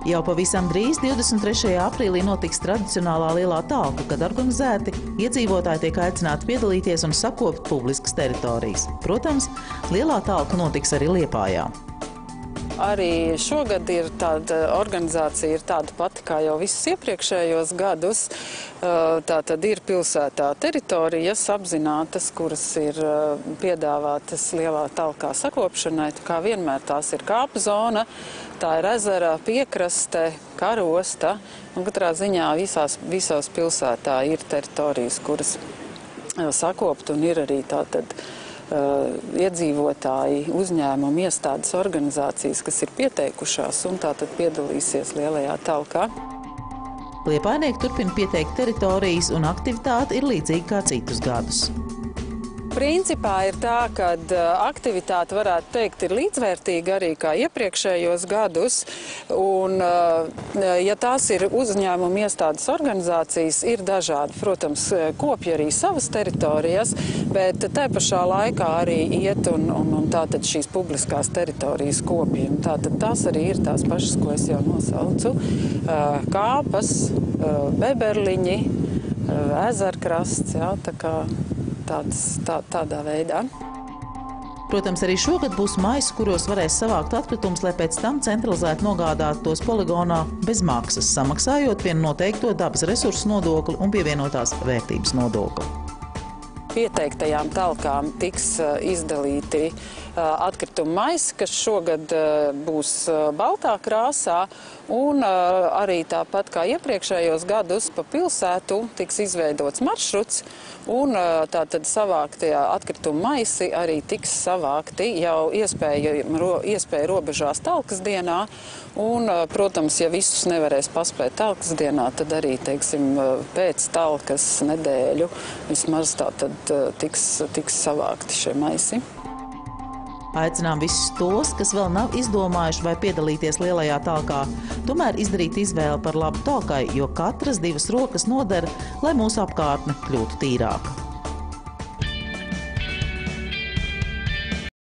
Jau pavisam drīz 23. aprīlī notiks tradicionālā lielā talka, kad organizēti iedzīvotāji tiek aicināti piedalīties un sakopt publiskas teritorijas. Protams, lielā talka notiks arī Liepājā. Arī šogad ir tāda organizācija, ir tāda pati kā jau visus iepriekšējos gadus. Tā tad ir pilsētā teritorijas apzinātas, kuras ir piedāvātas lielā talkā sakopšanai. Kā vienmēr tās ir kāpu zona, tā ir ezera, piekraste, karosta. Un katrā ziņā visās pilsētā ir teritorijas, kuras sakopt, un ir arī tātad iedzīvotāji, uzņēmumi, iestādes, organizācijas, kas ir pieteikušās un tātad piedalīsies lielajā talkā. Liepājnieki turpina pieteikt teritorijas, un aktivitāte ir līdzīga kā citus gadus. Principā ir tā, ka aktivitāte, varētu teikt, ir līdzvērtīga arī kā iepriekšējos gadus. Un, ja tās ir uzņēmumi, iestādes, organizācijas, ir dažādi. Protams, kopja arī savas teritorijas, bet te pašā laikā arī iet un tātad šīs publiskās teritorijas kopja. Tātad tās arī ir tās pašas, ko es jau nosaucu. Kāpas, beberliņi, ezerkrasts, jā, tā kā tādā veidā. Protams, arī šogad būs maisi, kuros varēs savākt atkritumus, lai pēc tam centralizēt nogādāt tos poligonā bez maksas, samaksājot vienu noteikto dabas resursu nodokli un pievienotās vērtības nodokli. Pieteiktajām talkām tiks izdalīti atkritumu maisi, kas šogad būs baltā krāsā, un arī tāpat kā iepriekšējos gadus pa pilsētu tiks izveidots maršruts, un tātad savāktie atkritumu maisi arī tiks savākti jau iespēja robežās talkas dienā, un, protams, ja visus nevarēs paspēt talkas dienā, tad arī, teiksim, pēc talkas nedēļu vismaz tātad tiks savākti šie maisi. Aicinām visus tos, kas vēl nav izdomājuši vai piedalīties lielajā talkā, tomēr izdarīt izvēli par labu talkai, jo katras divas rokas noder, lai mūsu apkārtne kļūtu tīrāka.